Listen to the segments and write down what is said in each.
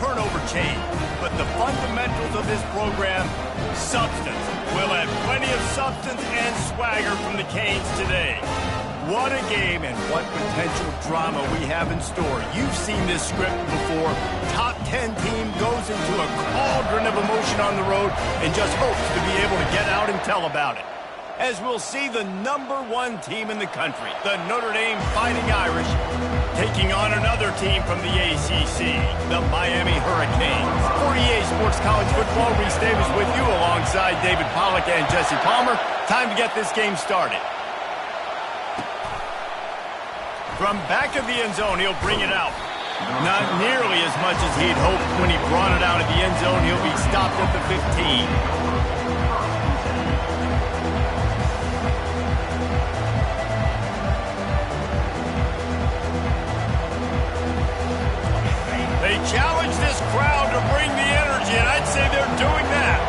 turnover chain. But the fundamentals of this program, substance. We'll have plenty of substance and swagger from the Canes today. What a game and what potential drama we have in store. You've seen this script before. Top 10 team goes into a cauldron of emotion on the road and just hopes to be able to get out and tell about it. As we'll see the #1 team in the country, the Notre Dame Fighting Irish, taking on another team from the ACC, the Miami Hurricanes. For EA Sports College Football, Reese Davis with you alongside David Pollack and Jesse Palmer. Time to get this game started. From back of the end zone, he'll bring it out. Not nearly as much as he'd hoped when he brought it out of the end zone. He'll be stopped at the 15. They challenge this crowd to bring the energy, and I'd say they're doing that.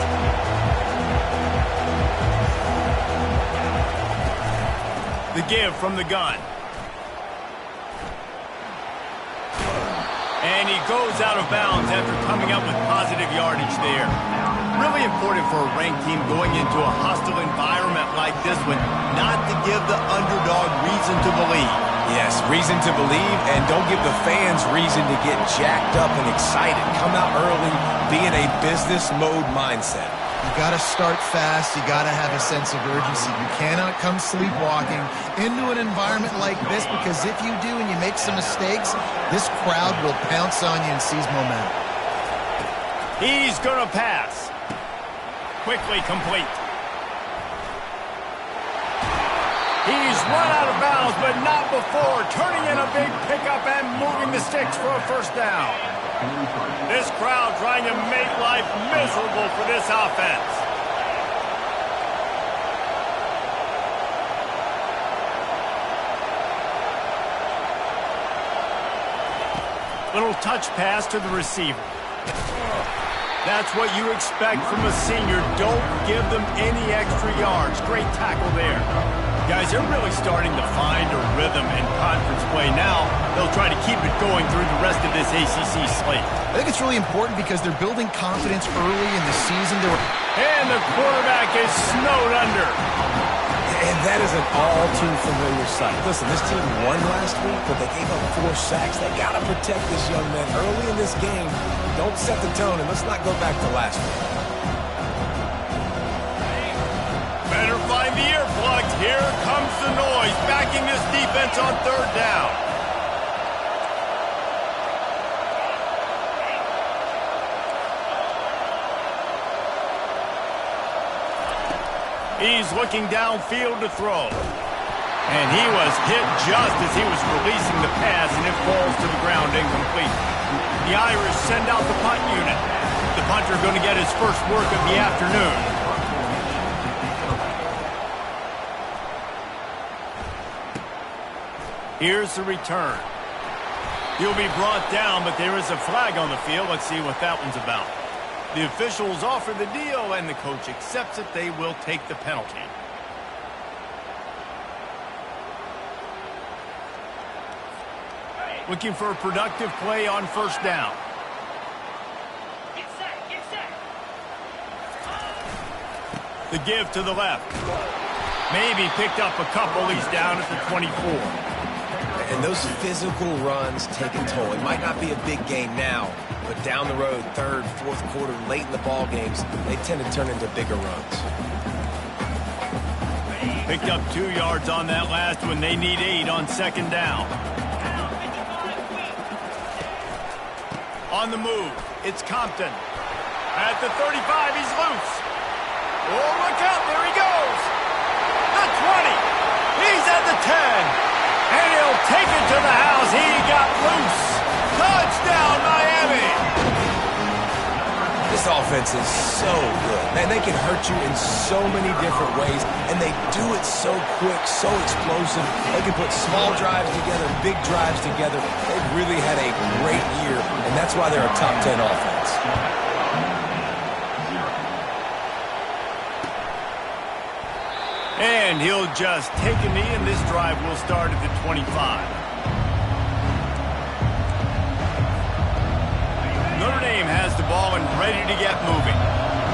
The give from the gun. And he goes out of bounds after coming up with positive yardage there. Really important for a ranked team going into a hostile environment like this one, not to give the underdog reason to believe. Yes, reason to believe, and don't give the fans reason to get jacked up and excited. Come out early, be in a business mode mindset. You got to start fast. You got to have a sense of urgency. You cannot come sleepwalking into an environment like this, because if you do and you make some mistakes, this crowd will pounce on you and seize momentum. He's going to pass. Quickly complete. He's run out of bounds, but not before turning in a big pickup and moving the sticks for a first down. This crowd trying to make life miserable for this offense. Little touch pass to the receiver. That's what you expect from a senior. Don't give them any extra yards. Great tackle there. Guys, they're really starting to find a rhythm in conference play now. They'll try to keep it going through the rest of this ACC slate. I think it's really important because they're building confidence early in the season. And the quarterback is snowed under. And that is an all-too-familiar sight. Listen, this team won last week, but they gave up 4 sacks. They got to protect this young man early in this game. Don't set the tone, and let's not go back to last week. Better find the earplugs. Here comes the noise, backing this defense on third down. He's looking downfield to throw. And he was hit just as he was releasing the pass, and it falls to the ground incomplete. The Irish send out the punt unit. The punter going to get his first work of the afternoon. Here's the return. He'll be brought down, but there is a flag on the field. Let's see what that one's about. The officials offer the deal, and the coach accepts it. They will take the penalty. Looking for a productive play on first down. Get set. The give to the left. Maybe picked up a couple. He's down at the 24. And those physical runs take a toll. It might not be a big gain now, but down the road, third, fourth quarter, late in the ball games, they tend to turn into bigger runs. Picked up 2 yards on that last one. They need 8 on second down. On the move, it's Compton. At the 35, he's loose. Oh, look out, there he goes. The 20, he's at the 10. And he'll take it to the house. He got loose. Touchdown, Miami. This offense is so good. Man, they can hurt you in so many different ways, and they do it so quick, so explosive. They can put small drives together, big drives together. They've really had a great year, and that's why they're a top 10 offense. And he'll just take a knee, and this drive will start at the 25. Notre has the ball and ready to get moving.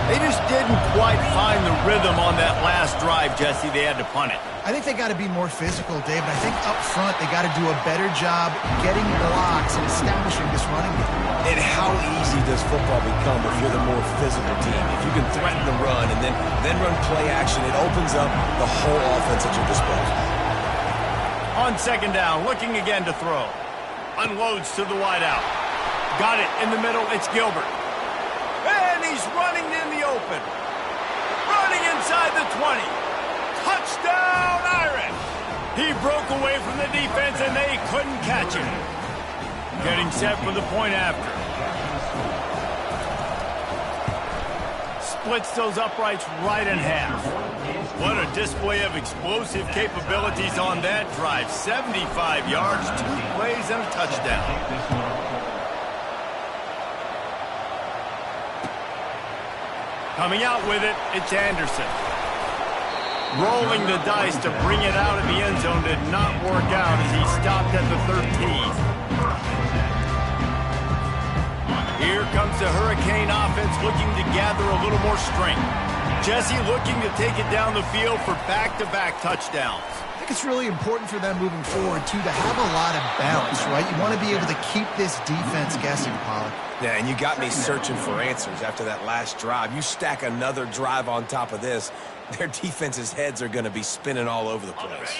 They just didn't quite find the rhythm on that last drive, Jesse. They had to punt it. I think they got to be more physical, David. I think up front they got to do a better job getting blocks and establishing this running game. And how easy does football become if you're the more physical team? If you can threaten the run and then run play action, it opens up the whole offense at your disposal. On second down, looking again to throw. Unloads to the wideout. Got it in the middle. It's Gilbert. And he's running in the open. Running inside the 20. Touchdown, Irish! He broke away from the defense, and they couldn't catch him. Getting set for the point after. Splits those uprights right in half. What a display of explosive capabilities on that drive. 75 yards, 2 plays, and a touchdown. Coming out with it, it's Anderson. Rolling the dice to bring it out of the end zone did not work out as he stopped at the 13. Here comes the Hurricane offense looking to gather a little more strength. Jesse looking to take it down the field for back-to-back touchdowns. I think it's really important for them moving forward, too, to have a lot of balance, right? You want to be able to keep this defense guessing, Pollard. Yeah, and you got me searching for answers after that last drive. You stack another drive on top of this, their defense's heads are going to be spinning all over the place.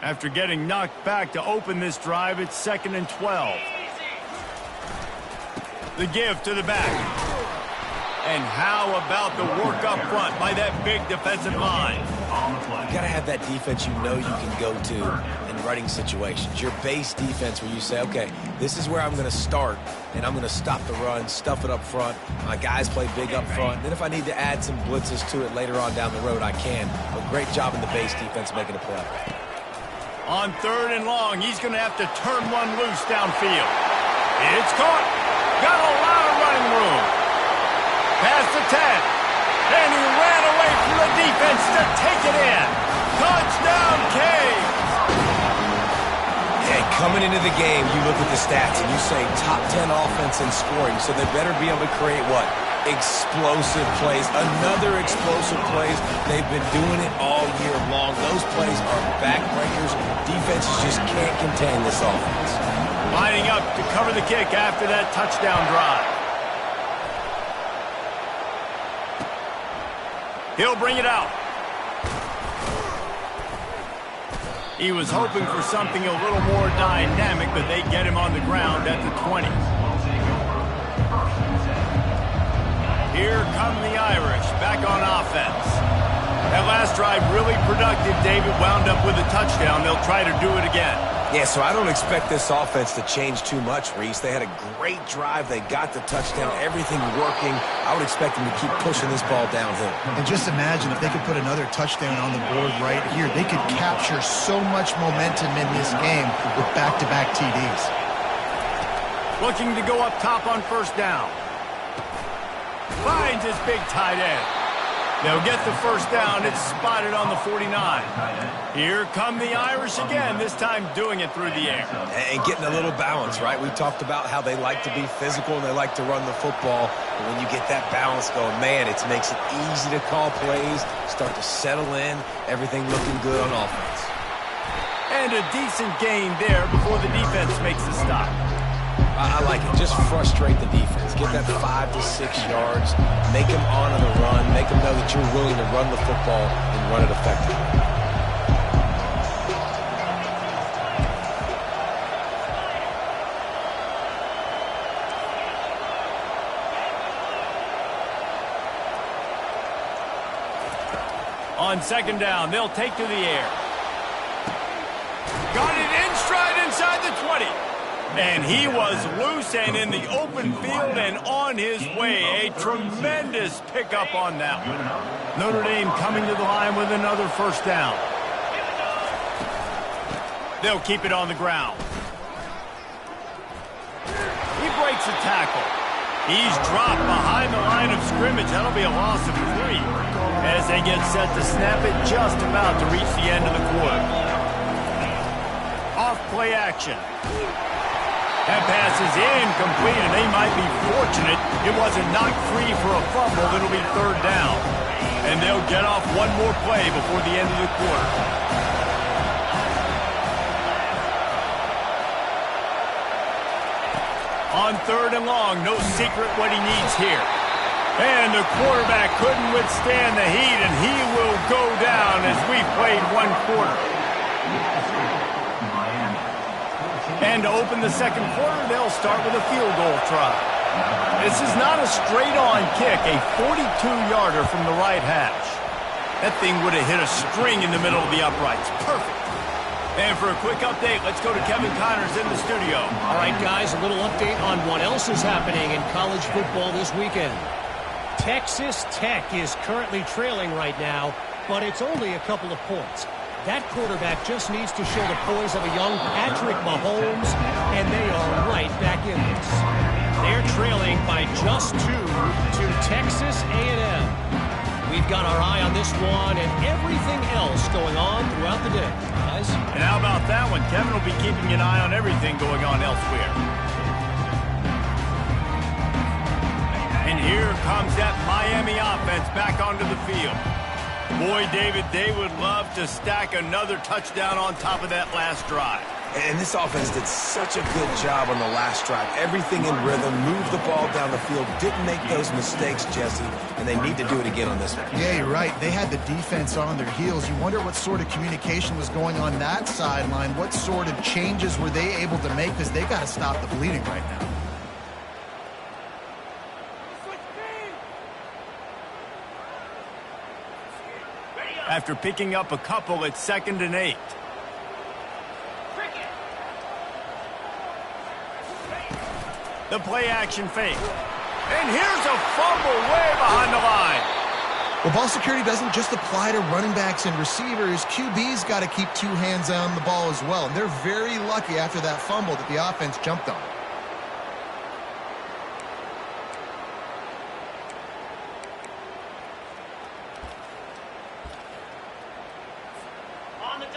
After getting knocked back to open this drive, it's 2nd and 12. The give to the back. And how about the work up front by that big defensive line? You got to have that defense you know you can go to in running situations. Your base defense where you say, okay, this is where I'm going to start, and I'm going to stop the run, stuff it up front. My guys play big up front. Then if I need to add some blitzes to it later on down the road, I can. But great job in the base defense making a play. On 3rd and long, he's going to have to turn one loose downfield. It's caught. Got a lot of running room. Past the 10. And he ran away from the defense to take it in. Touchdown, Cade. Hey, coming into the game, you look at the stats and you say top 10 offense in scoring, so they better be able to create what? Explosive plays. Another explosive plays. They've been doing it all year long. Those plays are backbreakers. Defenses just can't contain this offense. Lining up to cover the kick after that touchdown drive. He'll bring it out. He was hoping for something a little more dynamic, but they get him on the ground at the 20. Here come the Irish, back on offense. That last drive really productive. David wound up with a touchdown. They'll try to do it again. Yeah, so I don't expect this offense to change too much, Reese. They had a great drive. They got the touchdown, everything working. I would expect them to keep pushing this ball downhill. And just imagine if they could put another touchdown on the board right here. They could capture so much momentum in this game with back-to-back TDs. Looking to go up top on 1st down. Finds his big tight end. They'll get the 1st down. It's spotted on the 49. Here come the Irish again, this time doing it through the air. And getting a little balance, right? We talked about how they like to be physical and they like to run the football. But when you get that balance going, man, it makes it easy to call plays, start to settle in, everything looking good on offense. And a decent gain there before the defense makes the stop. I like it. Just frustrate the defense. Get that 5 to 6 yards. Make them honor the run. Make them know that you're willing to run the football and run it effectively. On 2nd down, they'll take to the air. Got it in stride inside the 20. And he was loose and in the open field and on his way. A tremendous pickup on that one. Notre Dame coming to the line with another 1st down. They'll keep it on the ground. He breaks a tackle. He's dropped behind the line of scrimmage. That'll be a loss of 3 as they get set to snap it just about to reach the end of the quarter. Off play action. That pass is incomplete, and they might be fortunate it wasn't knocked free for a fumble. It'll be third down. And they'll get off one more play before the end of the quarter. On third and long, no secret what he needs here. And the quarterback couldn't withstand the heat, and he will go down as we've played one quarter. And to open the second quarter, they'll start with a field goal try. This is not a straight-on kick, a 42-yarder from the right hash. That thing would have hit a string in the middle of the uprights. Perfect. And for a quick update, let's go to Kevin Connors in the studio. All right, guys, a little update on what else is happening in college football this weekend. Texas Tech is currently trailing right now, but it's only a couple of points. That quarterback just needs to show the poise of a young Patrick Mahomes, and they are right back in this. They're trailing by just 2 to Texas A&M. We've got our eye on this one and everything else going on throughout the day, guys. And how about that one? Kevin will be keeping an eye on everything going on elsewhere. And here comes that Miami offense back onto the field. Boy, David, they would love to stack another touchdown on top of that last drive. And this offense did such a good job on the last drive. Everything in rhythm, moved the ball down the field, didn't make those mistakes, Jesse, and they need to do it again on this one. Yeah, you're right. They had the defense on their heels. You wonder what sort of communication was going on that sideline. What sort of changes were they able to make, because they got to stop the bleeding right now. After picking up a couple at 2nd and 8. The play action fake. And here's a fumble way behind the line. Well, ball security doesn't just apply to running backs and receivers. QB's got to keep 2 hands on the ball as well. And they're very lucky after that fumble that the offense jumped on.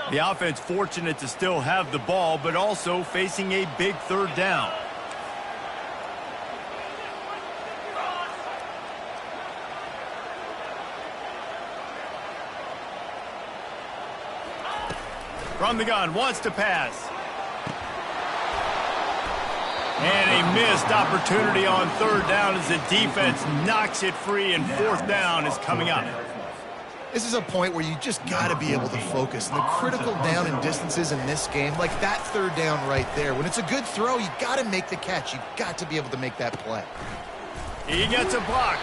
The offense fortunate to still have the ball, but also facing a big third down. From the gun, wants to pass. And a missed opportunity on third down as the defense knocks it free, and fourth down is coming up. This is a point where you just got to be able to focus. And the critical down and distances in this game, like that third down right there, when it's a good throw, you got to make the catch. You've got to be able to make that play. He gets a block.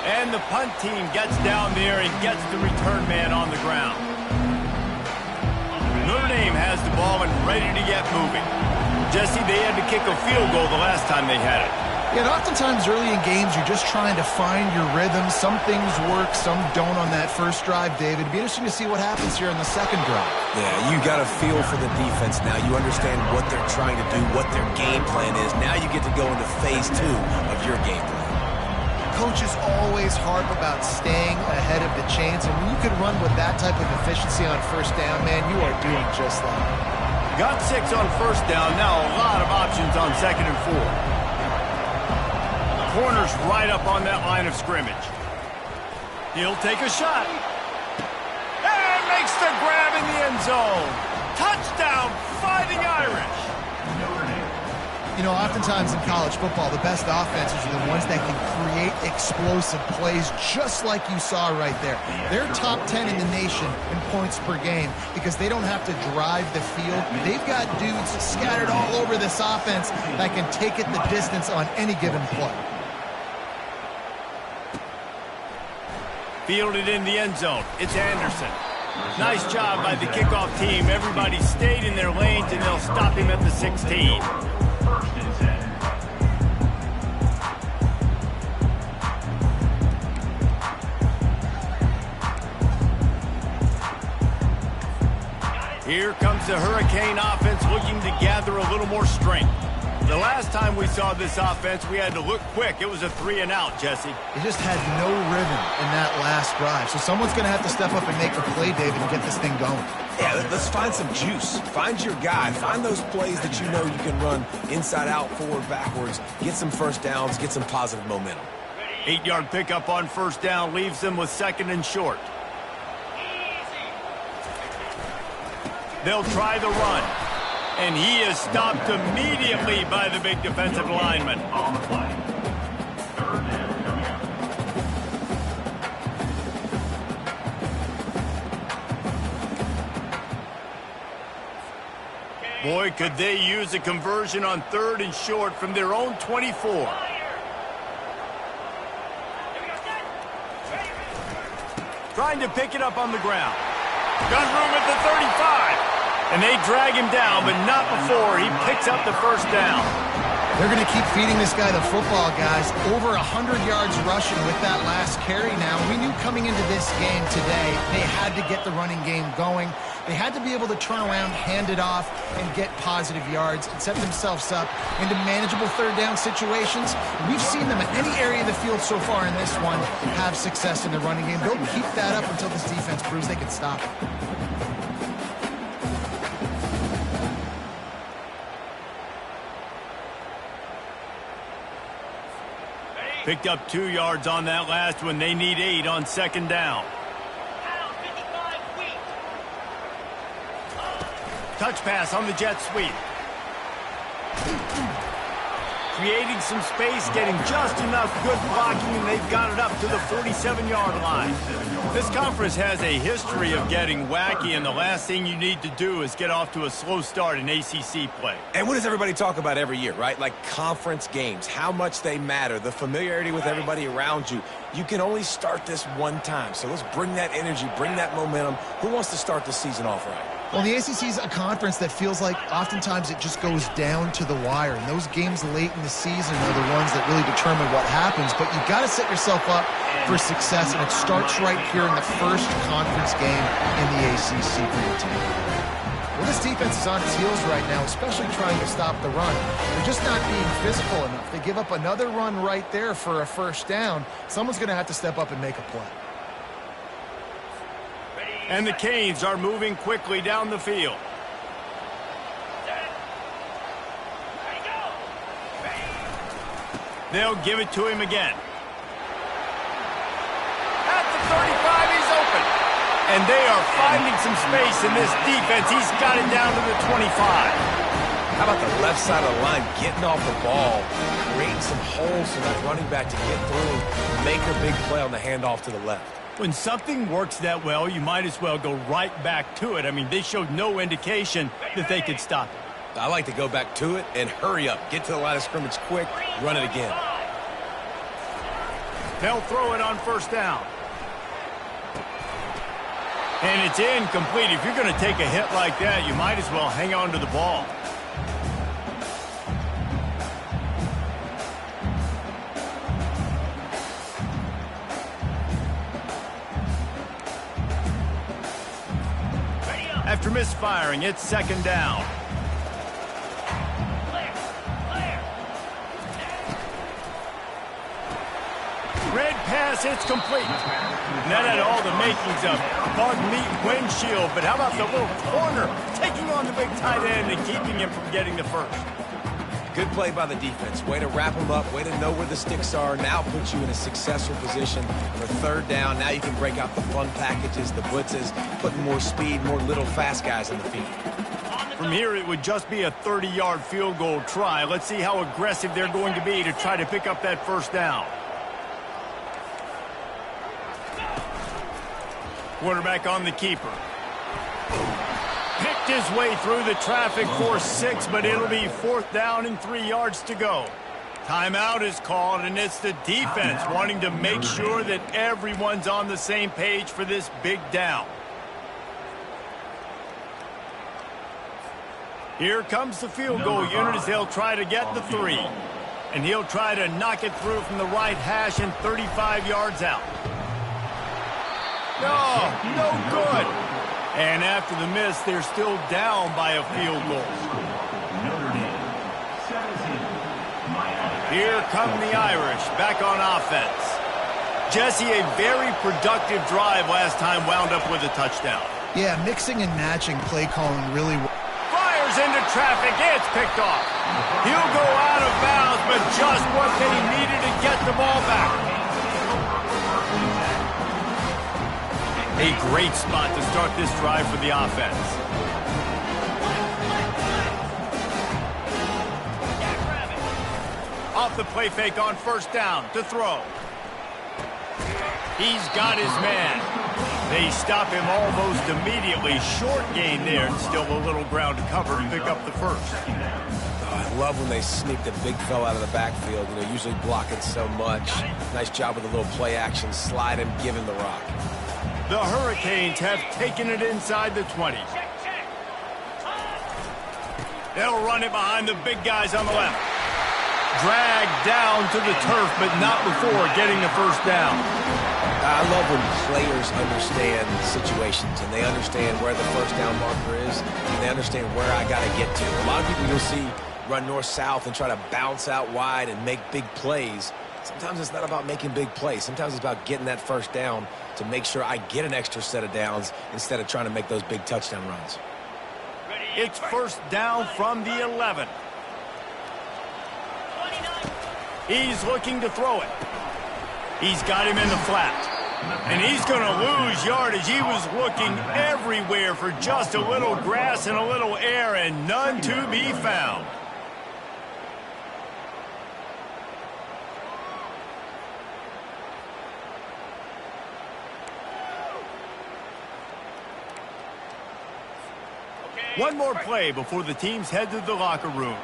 And the punt team gets down there and gets the return man on the ground. Notre Dame has the ball and ready to get moving. Jesse, they had to kick a field goal the last time they had it. Yeah, and oftentimes early in games, you're just trying to find your rhythm. Some things work, some don't on that first drive, David. It'd be interesting to see what happens here in the second drive. Yeah, you got a feel for the defense now. You understand what they're trying to do, what their game plan is. Now you get to go into phase 2 of your game plan. Coaches always harp about staying ahead of the chains, and when you can run with that type of efficiency on first down, man, you are doing just that. Got 6 on first down, now a lot of options on 2nd and 4. Corner's right up on that line of scrimmage. He'll take a shot. And makes the grab in the end zone. Touchdown, Fighting Irish. You know, oftentimes in college football, the best offenses are the ones that can create explosive plays, just like you saw right there. They're top 10 in the nation in points per game because they don't have to drive the field. They've got dudes scattered all over this offense that can take it the distance on any given play. Fielded in the end zone. It's Anderson. Nice job by the kickoff team. Everybody stayed in their lanes, and they'll stop him at the 16. Here comes the Hurricane offense looking to gather a little more strength. The last time we saw this offense, we had to look quick. It was a 3-and-out, Jesse. They just had no rhythm in that last drive. So someone's going to have to step up and make a play, David, and get this thing going. Yeah, let's find some juice. Find your guy. Find those plays that you know you can run inside out, forward, backwards. Get some first downs. Get some positive momentum. 8-yard pickup on first down leaves them with 2nd and short. They'll try the run. And he is stopped immediately by the big defensive lineman. Boy, could they use a conversion on 3rd and short from their own 24. Trying to pick it up on the ground. Got room at the 35. And they drag him down, but not before he picks up the first down. They're going to keep feeding this guy the football, guys. Over 100 yards rushing with that last carry now. We knew coming into this game today, they had to get the running game going. They had to be able to turn around, hand it off, and get positive yards and set themselves up into manageable 3rd down situations. We've seen them in any area of the field so far in this one have success in the running game. They'll keep that up until this defense proves they can stop it. Picked up 2 yards on that last one. They need 8 on 2nd down. Touch pass on the jet sweep. Creating some space, getting just enough good blocking, and they've got it up to the 47-yard line. This conference has a history of getting wacky, and the last thing you need to do is get off to a slow start in ACC play. And what does everybody talk about every year, right? Like conference games, how much they matter, the familiarity with everybody around you. You can only start this one time, so let's bring that energy, bring that momentum. Who wants to start the season off right? Well, the ACC is a conference that feels like oftentimes it just goes down to the wire. And those games late in the season are the ones that really determine what happens. But you've got to set yourself up for success, and it starts right here in the first conference game in the ACC for your team. Well, this defense is on its heels right now, especially trying to stop the run. They're just not being physical enough. They give up another run right there for a first down. Someone's going to have to step up and make a play. And the Canes are moving quickly down the field. They'll give it to him again. At the 35, he's open. And they are finding some space in this defense. He's got it down to the 25. How about the left side of the line getting off the ball, creating some holes for that running back to get through, make a big play on the handoff to the left. When something works that well, you might as well go right back to it. I mean, they showed no indication that they could stop it. I like to go back to it and hurry up. Get to the line of scrimmage quick, run it again. They'll throw it on first down. And it's incomplete. If you're going to take a hit like that, you might as well hang on to the ball. After misfiring, it's 2nd down. Red pass, it's complete. And that had all the makings of bug meat windshield, but how about the little corner taking on the big tight end and keeping him from getting the first? Good play by the defense. Way to wrap them up. Way to know where the sticks are. Now puts you in a successful position for 3rd down. Now you can break out the fun packages, the blitzes, putting more speed, more little fast guys in the field. From here, it would just be a 30-yard field goal try. Let's see how aggressive they're going to be to try to pick up that first down. Quarterback on the keeper. Picked his way through the traffic for 6, but it'll be 4th down and 3 yards to go. Timeout is called, and it's the defense wanting to make sure that everyone's on the same page for this big down. Here comes the field goal unit as they'll try to get the 3. And he'll try to knock it through from the right hash and 35 yards out. No good. And after the miss, they're still down by a field goal. Here come the Irish back on offense. Jesse, a very productive drive last time wound up with a touchdown. Yeah, mixing and matching play calling really well. Fires into traffic. It's picked off. He'll go out of bounds, but just what they needed to get the ball back. A great spot to start this drive for the offense. Off the play fake on first down to throw. He's got his man. They stop him almost immediately. Short gain there, and still a little ground to cover to pick up the first. Oh, I love when they sneak the big fella out of the backfield. You know, usually blocking so much. Nice job with a little play action. Slide him, give him the rock. The Hurricanes have taken it inside the 20. They'll run it behind the big guys on the left. Dragged down to the turf, but not before getting the first down. I love when players understand situations and they understand where the first down marker is and they understand where I got to get to. A lot of people you'll see run north-south and try to bounce out wide and make big plays. Sometimes it's not about making big plays. Sometimes it's about getting that first down to make sure I get an extra set of downs instead of trying to make those big touchdown runs. It's first down from the 11. He's looking to throw it. He's got him in the flat. And he's going to lose yardage. He was looking everywhere for just a little grass and a little air, and none to be found. One more play before the teams head to the locker rooms.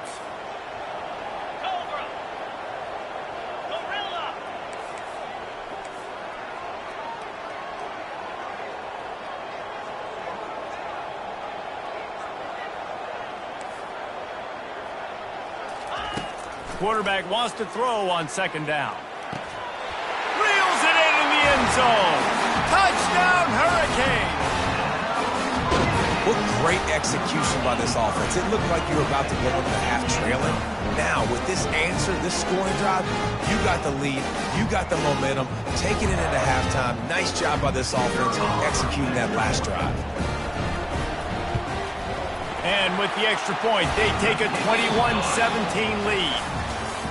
Quarterback wants to throw on second down. Reels it into the end zone. Touchdown, Hurricanes. What great execution by this offense. It looked like you were about to go into the half trailing. Now, with this answer, this scoring drive, you got the lead, you got the momentum, taking it into halftime. Nice job by this offense executing that last drive. And with the extra point, they take a 21-17 lead.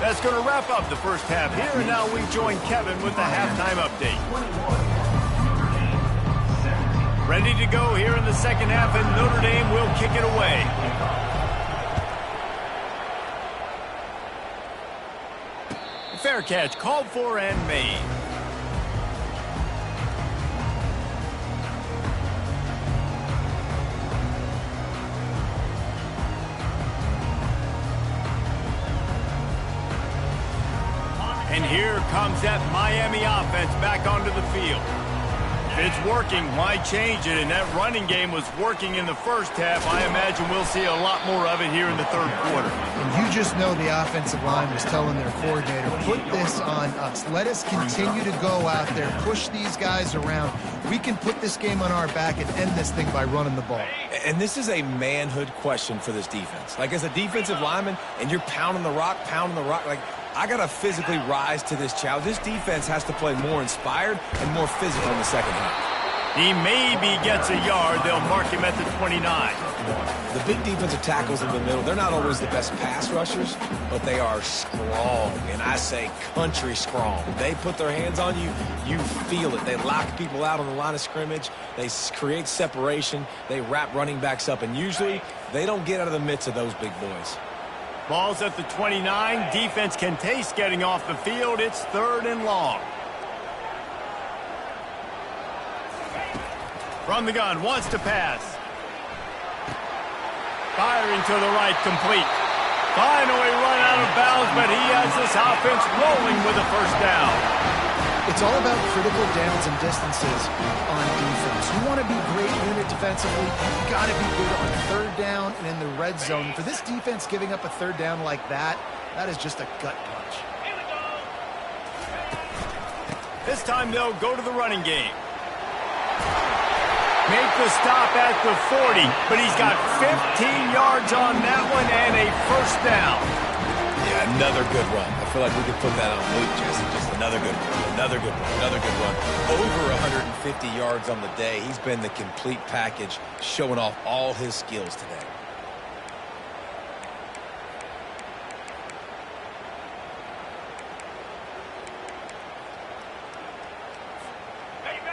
That's going to wrap up the first half here, and now we join Kevin with the halftime update. Ready to go here in the second half, and Notre Dame will kick it away. Fair catch called for and made. And here comes that Miami offense back onto the field. If it's working, why change it? And that running game was working in the first half. I imagine we'll see a lot more of it here in the third quarter. And you just know the offensive line was telling their coordinator, put this on us. Let us continue to go out there, push these guys around. We can put this game on our back and end this thing by running the ball. And this is a manhood question for this defense. Like, as a defensive lineman, and you're pounding the rock, like, I got to physically rise to this challenge. This defense has to play more inspired and more physical in the second half. He maybe gets a yard. They'll mark him at the 29. The big defensive tackles in the middle, they're not always the best pass rushers, but they are strong, and I say country strong. They put their hands on you, you feel it. They lock people out on the line of scrimmage. They create separation. They wrap running backs up, and usually they don't get out of the midst of those big boys. Ball's at the 29. Defense can taste getting off the field. It's third and long. From the gun, wants to pass. Firing to the right, complete. Finally run out of bounds, but he has this offense rolling with a first down. It's all about critical downs and distances on defense. You want to be great unit defensively, you've got to be good on third down and in the red zone. For this defense giving up a third down like that, that is just a gut punch. This time they'll go to the running game. Make the stop at the 40, but he's got 15 yards on that one and a first down. Yeah, Another good run. I feel like we could put that on loop, Jesse. Just another good run, another good run, another good run. Over 150 yards on the day. He's been the complete package, showing off all his skills today.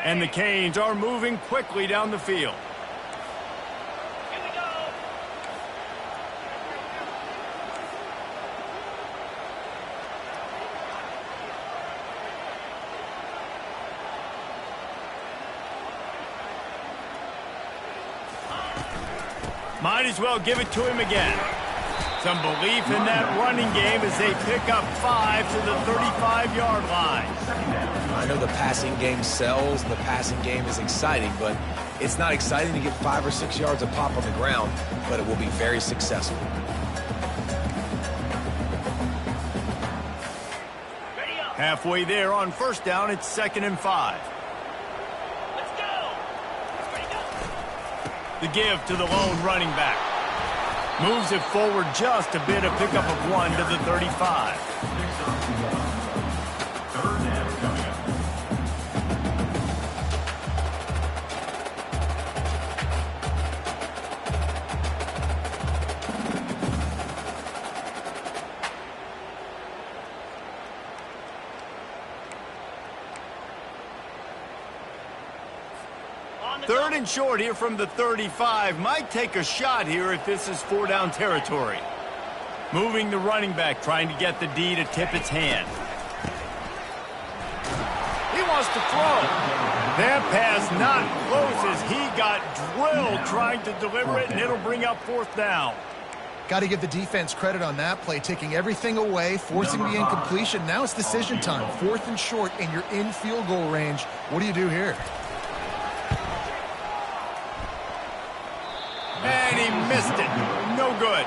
And the Canes are moving quickly down the field. Here we go. Might as well give it to him again. Some belief in that running game as they pick up 5 to the 35-yard line. I know the passing game sells, and the passing game is exciting, but it's not exciting to get 5 or 6 yards of pop on the ground, but it will be very successful. Ready up. Halfway there on first down, it's 2nd and 5. Let's go. Ready go. The give to the lone running back. Moves it forward just a bit, a pickup of 1 to the 35. On the 3rd go. and short here from the 35. Might take a shot here if this is 4-down territory. Moving the running back, trying to get the D to tip its hand. He wants to throw. That pass not close as he got drilled trying to deliver it, and it'll bring up 4th down. Got to give the defense credit on that play, taking everything away, forcing the incompletion. Now it's decision time. 4th and short, and you're in field goal range. What do you do here? And he missed it. No good.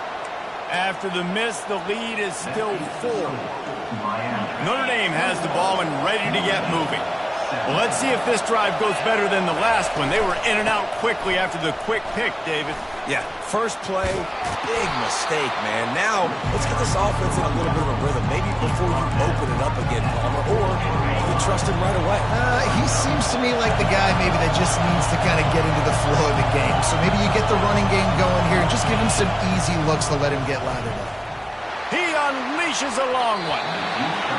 After the miss, the lead is still 4. Notre Dame has the ball and ready to get moving. Well, let's see if this drive goes better than the last one. They were in and out quickly after the quick pick, David. Yeah, first play, big mistake, man. Now, let's get this offense in a little bit of a rhythm. Maybe before you open it up again, Palmer, or you trust him right away. He seems to me like the guy maybe that just needs to kind of get into the flow of the game. So maybe you get the running game going here and just give him some easy looks to let him get lathered up. He unleashes a long one.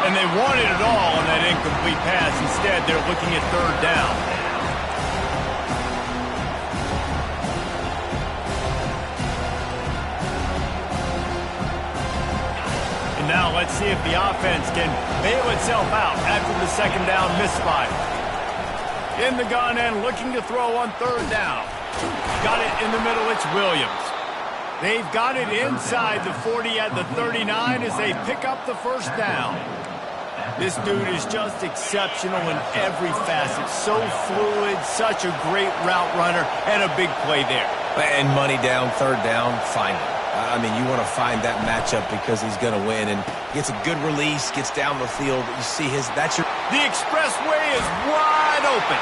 And they wanted it all on that incomplete pass. Instead, they're looking at 3rd down. And now let's see if the offense can bail itself out after the 2nd down misfire. In the gun and looking to throw on 3rd down. Got it in the middle, it's Williams. They've got it inside the 40 at the 39 as they pick up the 1st down. This dude is just exceptional in every facet. So fluid, such a great route runner, and a big play there. And money down, 3rd down, find it. I mean, you want to find that matchup because he's going to win, and gets a good release, gets down the field. You see that's your... The expressway is wide open.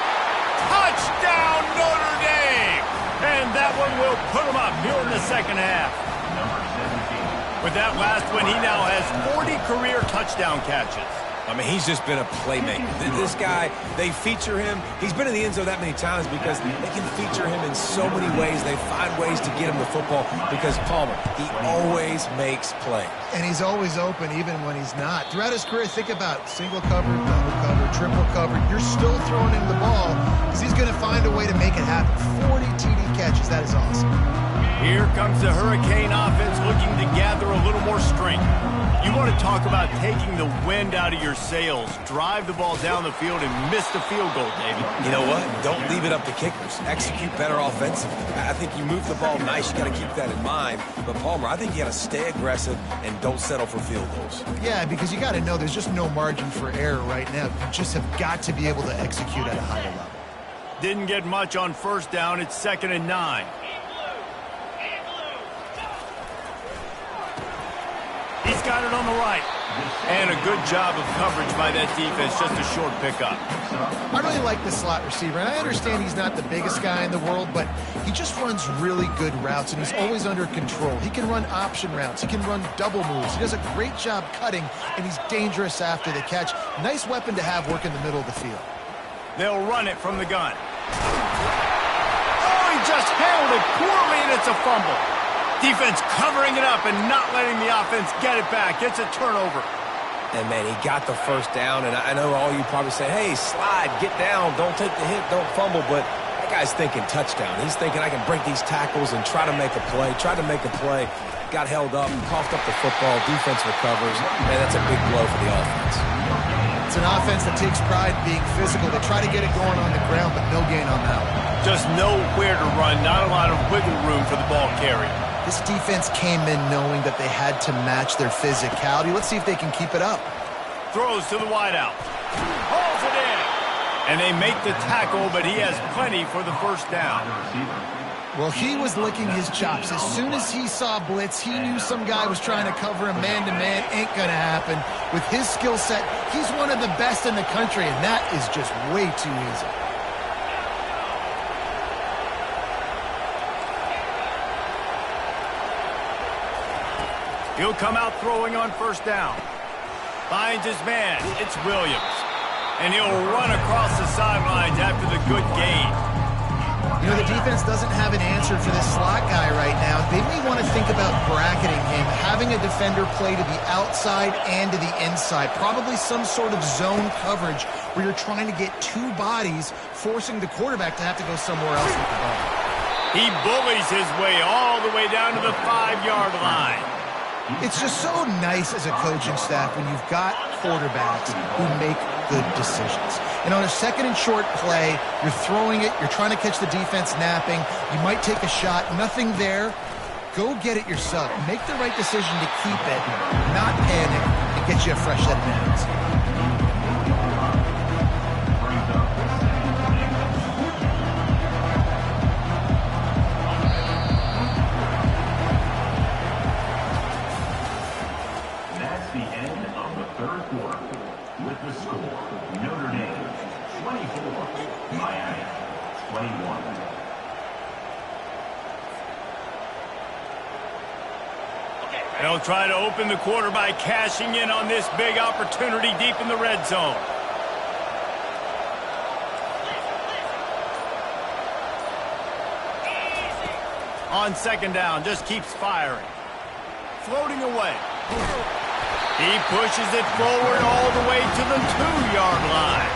Touchdown, Notre Dame! And that one will put him up here in the 2nd half. With that last one, he now has 40 career touchdown catches. I mean, he's just been a playmaker. This guy, they feature him. He's been in the end zone that many times because they can feature him in so many ways. They find ways to get him the football because Palmer, he always makes plays. And he's always open even when he's not. Throughout his career, think about single cover, double cover, triple cover. You're still throwing him the ball because he's going to find a way to make it happen. 40 TD catches. That is awesome. Here comes the Hurricane offense looking to gather a little more strength. You want to talk about taking the wind out of your sails. Drive the ball down the field and miss the field goal, David. You know what? Don't leave it up to kickers. Execute better offensively. I think you move the ball nice. You got to keep that in mind. But, Palmer, I think you got to stay aggressive and don't settle for field goals. Yeah, because you got to know there's just no margin for error right now. You just have got to be able to execute at a higher level. Didn't get much on 1st down. It's 2nd and 9. He's got it on the right. And a good job of coverage by that defense, just a short pickup. I really like the slot receiver, and I understand he's not the biggest guy in the world, but he just runs really good routes, and he's always under control. He can run option routes. He can run double moves. He does a great job cutting, and he's dangerous after the catch. Nice weapon to have work in the middle of the field. They'll run it from the gun. Oh, he just handled it poorly, and it's a fumble. Defense covering it up and not letting the offense get it back. It's a turnover. And, man, he got the first down, and I know all you probably say, hey, slide, get down, don't take the hit, don't fumble, but that guy's thinking touchdown. He's thinking I can break these tackles and try to make a play, got held up, coughed up the football, defense recovers, and that's a big blow for the offense. It's an offense that takes pride in being physical. They try to get it going on the ground, but no gain on that one. Just nowhere to run, not a lot of wiggle room for the ball carrier. This defense came in knowing that they had to match their physicality. Let's see if they can keep it up. Throws to the wideout. Hauls it in. And they make the tackle, but he has plenty for the first down. Well, he was licking his chops. As soon as he saw blitz, he knew some guy was trying to cover him man-to-man. Ain't going to happen. With his skill set, he's one of the best in the country, and that is just way too easy. He'll come out throwing on first down. Finds his man. It's Williams. And he'll run across the sidelines after the good gain. You know, the defense doesn't have an answer for this slot guy right now. They may want to think about bracketing him, having a defender play to the outside and to the inside. Probably some sort of zone coverage where you're trying to get two bodies, forcing the quarterback to have to go somewhere else with the ball. He bullies his way all the way down to the 5-yard line. It's just so nice as a coaching staff when you've got quarterbacks who make good decisions. And on a second and short play, you're throwing it, you're trying to catch the defense napping, you might take a shot, nothing there. Go get it yourself. Make the right decision to keep it, not panic, and get you a fresh set of downs. They'll try to open the quarter by cashing in on this big opportunity deep in the red zone. On second down, just keeps firing. Floating away. He pushes it forward all the way to the 2-yard line.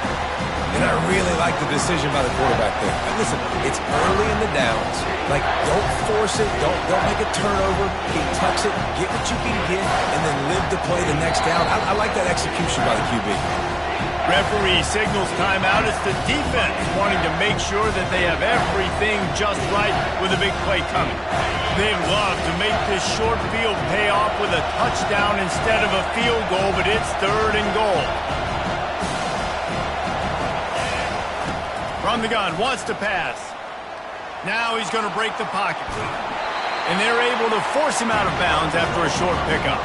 And I really like the decision by the quarterback there. But listen, it's early in the downs. Like, don't force it. Don't make a turnover. He tucks it, get what you can get, and then live to play the next down. I like that execution by the QB. Referee signals timeout. It's the defense wanting to make sure that they have everything just right with a big play coming. They'd love to make this short field pay off with a touchdown instead of a field goal, but it's 3rd and goal. From the gun, wants to pass. Now he's going to break the pocket. And they're able to force him out of bounds after a short pickup.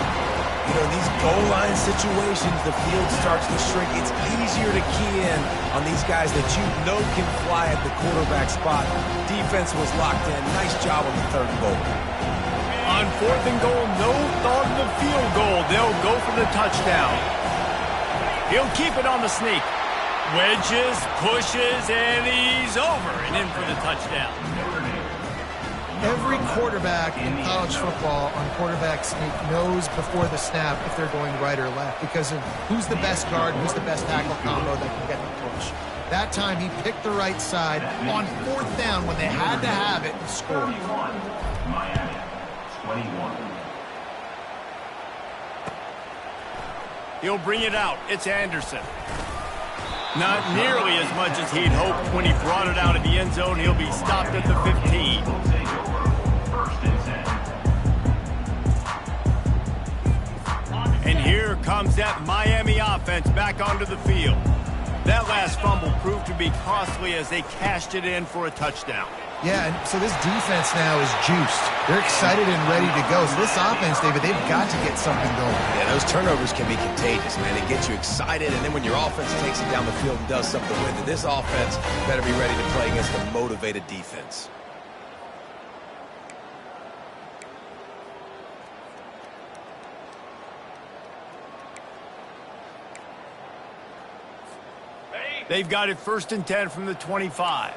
You know, these goal line situations, the field starts to shrink. It's easier to key in on these guys that you know can fly at the quarterback spot. Defense was locked in. Nice job on the 3rd and goal. On 4th and goal, no thought of the field goal. They'll go for the touchdown. He'll keep it on the sneak. Wedges, pushes, and he's over and in for the touchdown. Every quarterback in college football on quarterback sneak knows before the snap if they're going right or left because of who's the best guard, who's the best tackle combo that can get the push. That time he picked the right side on 4th down when they had to have it and scored. Miami, 21. He'll bring it out. It's Anderson. Not nearly as much as he'd hoped when he brought it out of the end zone. He'll be stopped at the 15. And here comes that Miami offense back onto the field. That last fumble proved to be costly as they cashed it in for a touchdown. Yeah, and so this defense now is juiced. They're excited and ready to go. So this offense, David, they've got to get something going. Yeah, those turnovers can be contagious, man. It gets you excited, and then when your offense takes it down the field and does something with it, this offense better be ready to play against a motivated defense. They've got it 1st and 10 from the 25.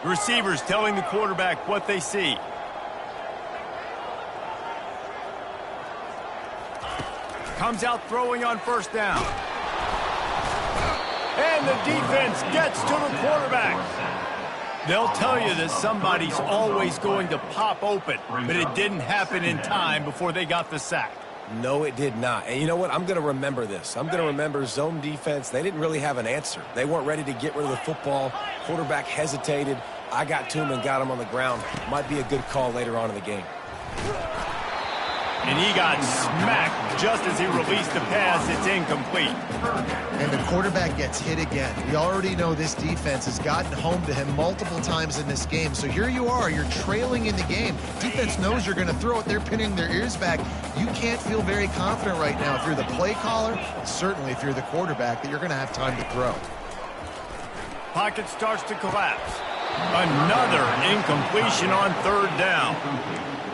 Receivers telling the quarterback what they see. Comes out throwing on 1st down. And the defense gets to the quarterback. They'll tell you that somebody's always going to pop open, but it didn't happen in time before they got the sack. No, it did not. And you know what? I'm going to remember this. I'm going to remember zone defense. They didn't really have an answer. They weren't ready to get rid of the football. Quarterback hesitated. I got to him and got him on the ground. Might be a good call later on in the game. And he got smacked just as he released the pass. It's incomplete. And the quarterback gets hit again. We already know this defense has gotten home to him multiple times in this game. So here you are, you're trailing in the game. Defense knows you're going to throw it. They're pinning their ears back. You can't feel very confident right now if you're the play caller, and certainly if you're the quarterback, that you're going to have time to throw. Pocket starts to collapse. Another incompletion on 3rd down.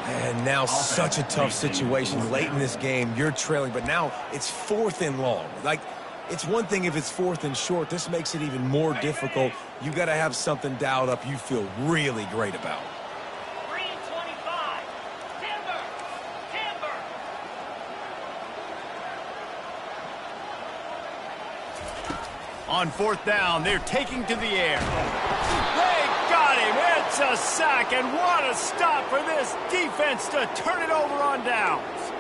And now such a tough situation late in this game. You're trailing, but now it's 4th and long. Like, it's one thing if it's 4th and short. This makes it even more difficult. You got to have something dialed up you feel really great about. 325. Timber. On 4th down, they're taking to the air. They got him. It's a sack, and what a stop for this defense to turn it over on downs.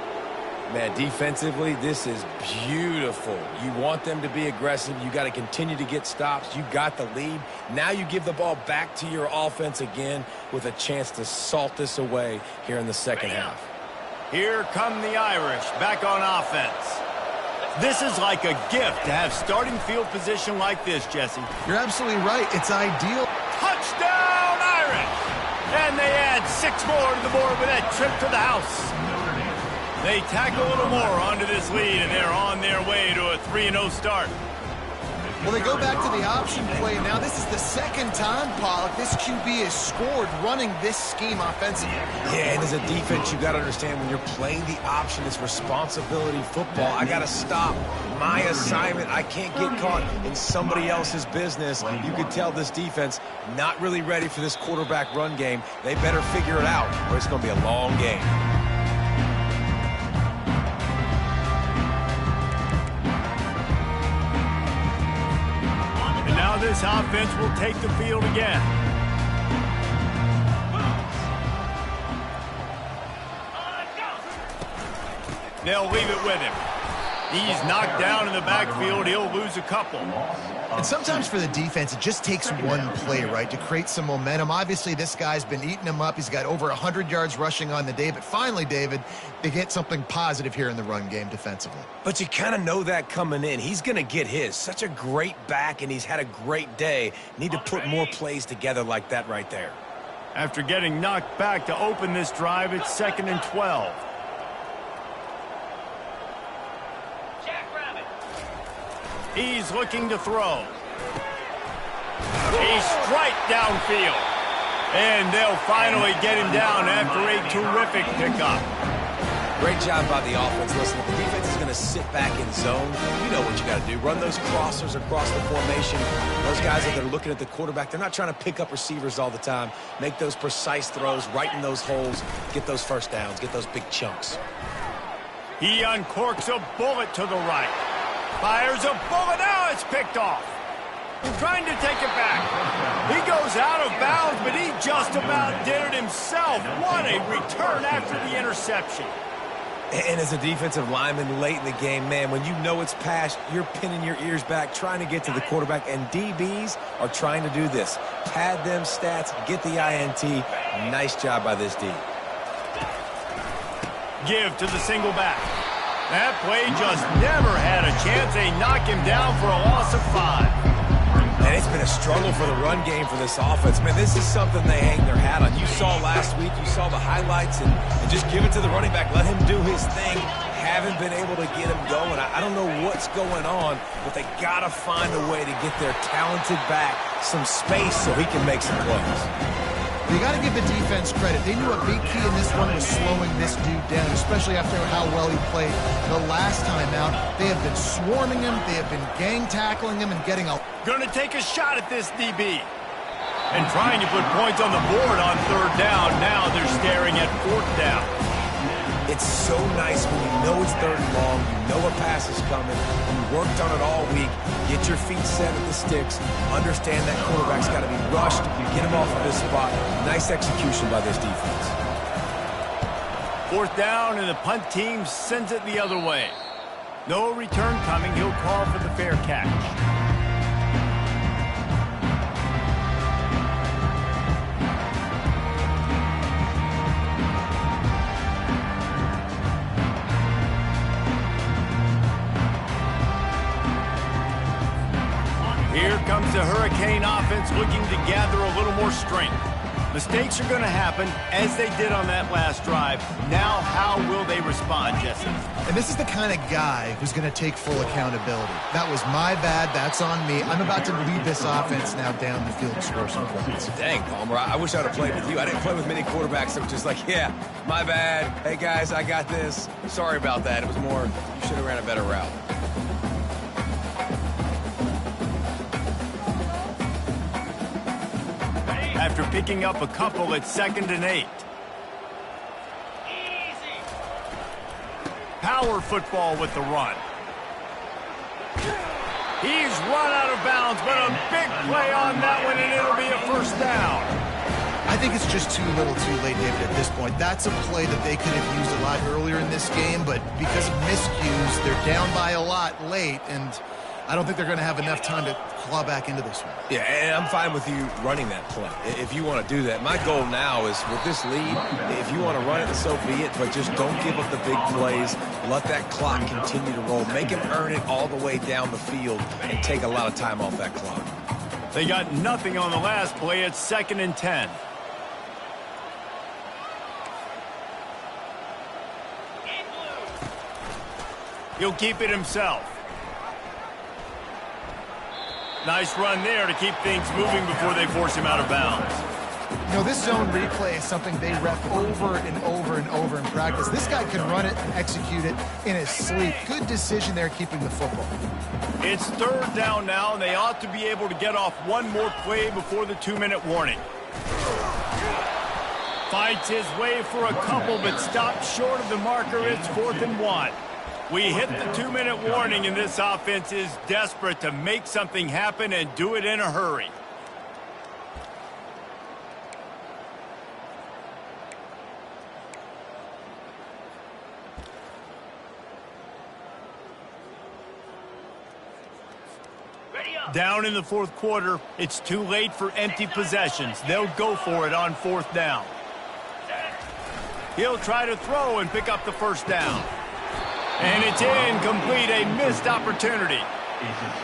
Man, defensively, this is beautiful. You want them to be aggressive. You got to continue to get stops. You got the lead. Now you give the ball back to your offense again with a chance to salt this away here in the second half. Here come the Irish back on offense. This is like a gift to have starting field position like this, Jesse. You're absolutely right. It's ideal. Touchdown, Irish! And they add 6 more to the board with that trip to the house. They tack a little more onto this lead, and they're on their way to a 3-0 start. Well, they go back to the option play. Now, this is the second time, Pollock, this QB has scored running this scheme offensively. Yeah, and as a defense, you got to understand when you're playing the option, it's responsibility football. I got to stop my assignment. I can't get caught in somebody else's business. You could tell this defense not really ready for this quarterback run game. They better figure it out, or it's going to be a long game. Now this offense will take the field again. They'll leave it with him. He's knocked down in the backfield. He'll lose a couple. And sometimes for the defense, it just takes one play, right, to create some momentum. Obviously, this guy's been eating him up. He's got over 100 yards rushing on the day. But finally, David, they get something positive here in the run game defensively. But you kind of know that coming in. He's going to get his. Such a great back, and he's had a great day. Need to put more plays together like that right there. After getting knocked back to open this drive, it's 2nd and 12. He's looking to throw. A strike downfield. And they'll finally get him down after a terrific pickup. Great job by the offense. Listen, if the defense is going to sit back in zone, you know what you got to do. Run those crossers across the formation. Those guys that are looking at the quarterback, they're not trying to pick up receivers all the time. Make those precise throws right in those holes. Get those first downs. Get those big chunks. He uncorks a bullet to the right. Fires a bullet. Now it's picked off. He's trying to take it back. He goes out of bounds, but he just about did it himself. What a return after the interception. And as a defensive lineman late in the game, man, when you know it's past, you're pinning your ears back, trying to get to the quarterback, and DBs are trying to do this. Pad them stats, get the INT. Nice job by this D. Give to the single back. That play just never had a chance. They knock him down for a loss of 5. And it's been a struggle for the run game for this offense. Man, this is something they hang their hat on. You saw last week, you saw the highlights, and just give it to the running back. Let him do his thing. Haven't been able to get him going. I don't know what's going on, but they got to find a way to get their talented back some space so he can make some plays. You got to give the defense credit. They knew a big key in this one was slowing this dude down, especially after how well he played the last time out. They have been swarming him. They have been gang tackling him and getting a... Going to take a shot at this DB. And trying to put points on the board on 3rd down. Now they're staring at 4th down. It's so nice when you know it's 3rd and long, you know a pass is coming, you worked on it all week, get your feet set at the sticks, understand that quarterback's got to be rushed, get him off of his spot. Nice execution by this defense. 4th down, and the punt team sends it the other way. No return coming. He'll call for the fair catch. Here comes the Hurricane offense looking to gather a little more strength. Mistakes are going to happen, as they did on that last drive. Now, how will they respond, Jesse? And this is the kind of guy who's going to take full accountability. That was my bad. That's on me. I'm about to lead this offense now down the field and score some points. Dang, Palmer, I wish I would have played with you. I didn't play with many quarterbacks that were just like, yeah, my bad. Hey, guys, I got this. Sorry about that. It was more, you should have ran a better route. After picking up a couple at 2nd and 8. Easy. Power football with the run. He's run out of bounds, but a big play on that one, and it'll be a 1st down. I think it's just too little too late, David, at this point. That's a play that they could have used a lot earlier in this game, but because of miscues, they're down by a lot late, and I don't think they're going to have enough time to claw back into this one. Yeah, and I'm fine with you running that play if you want to do that. My goal now is with this lead, if you want to run it, so be it, but just don't give up the big plays. Let that clock continue to roll. Make him earn it all the way down the field and take a lot of time off that clock. They got nothing on the last play. It's 2nd and 10. He'll keep it himself. Nice run there to keep things moving before they force him out of bounds. You know, this zone replay is something they rep over and over and over in practice. This guy can run it and execute it in his sleep. Good decision there keeping the football. It's 3rd down now, and they ought to be able to get off one more play before the 2-minute warning. Fights his way for a couple, but stops short of the marker. It's 4th and 1. We hit the 2-minute warning, and this offense is desperate to make something happen and do it in a hurry. Down in the 4th quarter, it's too late for empty possessions. They'll go for it on 4th down. He'll try to throw and pick up the 1st down. And it's incomplete, a missed opportunity.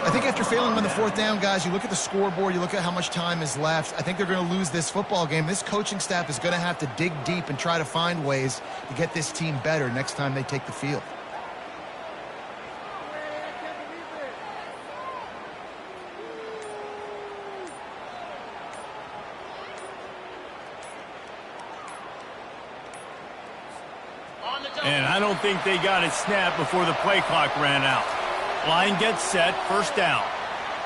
I think after failing on the 4th down, guys, you look at the scoreboard, you look at how much time is left. I think they're going to lose this football game. This coaching staff is going to have to dig deep and try to find ways to get this team better next time they take the field. And I don't think they got it snapped before the play clock ran out. Line gets set, 1st down.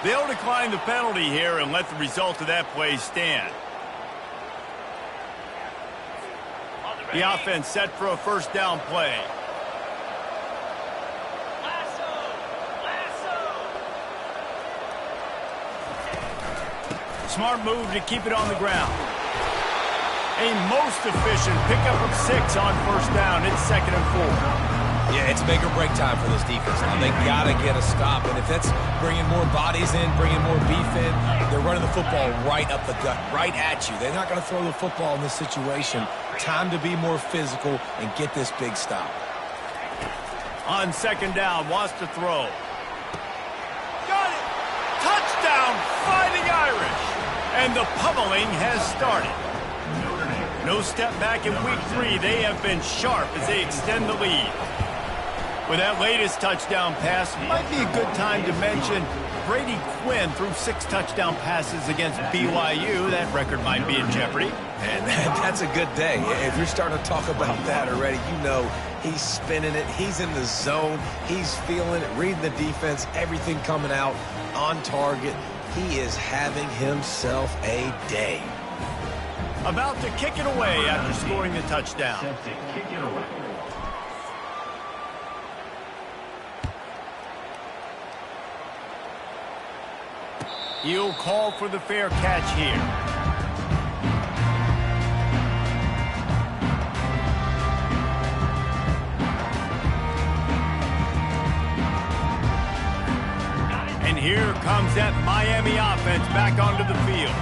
They'll decline the penalty here and let the result of that play stand. The offense set for a 1st down play. Smart move to keep it on the ground. A most efficient pickup of 6 on 1st down. It's 2nd and 4. Yeah, it's make or break time for this defense. Now they got to get a stop, and if that's bringing more bodies in, bringing more beef in, they're running the football right up the gut, right at you. They're not going to throw the football in this situation. Time to be more physical and get this big stop. On second down, wants to throw. Got it! Touchdown, Fighting Irish! And the pummeling has started. No step back in week 3. They have been sharp as they extend the lead. With that latest touchdown pass, might be a good time to mention Brady Quinn threw 6 touchdown passes against BYU. That record might be in jeopardy. And that's a good day. If you're starting to talk about that already, you know he's spinning it. He's in the zone. He's feeling it, reading the defense, everything coming out on target. He is having himself a day. About to kick it away after scoring the touchdown. Set to kick it away. He'll call for the fair catch here. And here comes that Miami offense back onto the field.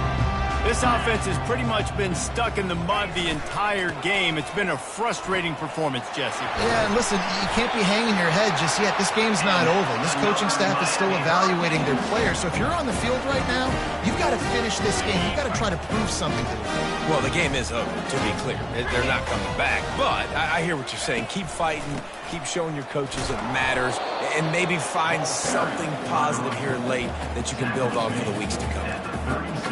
This offense has pretty much been stuck in the mud the entire game. It's been a frustrating performance, Jesse. Yeah, and listen, you can't be hanging your head just yet. This game's not over. This coaching staff is still evaluating their players. So if you're on the field right now, you've got to finish this game. You've got to try to prove something to them. Well, the game is over, to be clear. They're not coming back. But I hear what you're saying. Keep fighting. Keep showing your coaches it matters. And maybe find something positive here late that you can build on for the weeks to come.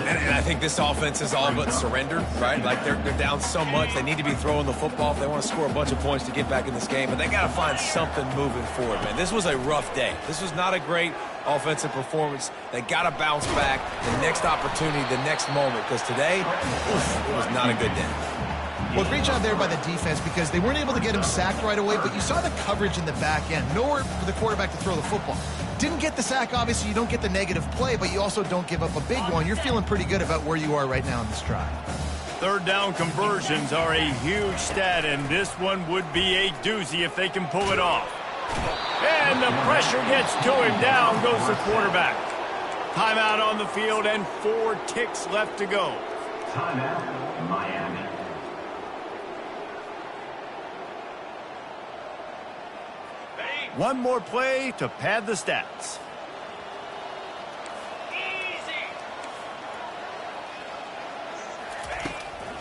And I think this offense is all but surrendered, right? Like they're down so much. They need to be throwing the football if they want to score a bunch of points to get back in this game. But they got to find something moving forward, man. This was a rough day. This was not a great offensive performance. They got to bounce back. The next opportunity, the next moment. Because today, it was not a good day. Well, great job there by the defense because they weren't able to get him sacked right away, but you saw the coverage in the back end. Nowhere for the quarterback to throw the football. Didn't get the sack, obviously. You don't get the negative play, but you also don't give up a big one. You're feeling pretty good about where you are right now in this drive. Third down conversions are a huge stat, and this one would be a doozy if they can pull it off. And the pressure gets to him. Down goes the quarterback. Timeout on the field and 4 ticks left to go. Timeout, Miami. One more play to pad the stats. Easy.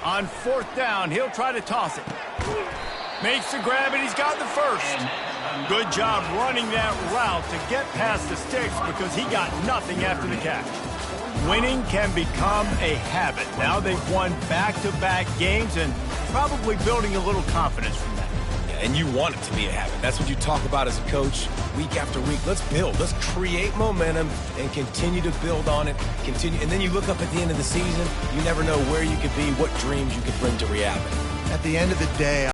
On 4th down, he'll try to toss it. Makes the grab, and he's got the first. Good job running that route to get past the sticks because he got nothing after the catch. Winning can become a habit. Now they've won back-to-back games and probably building a little confidence from that. And you want it to be a habit. That's what you talk about as a coach week after week. Let's build. Let's create momentum and continue to build on it. Continue, and then you look up at the end of the season, you never know where you could be, what dreams you could bring to reality. At the end of the day,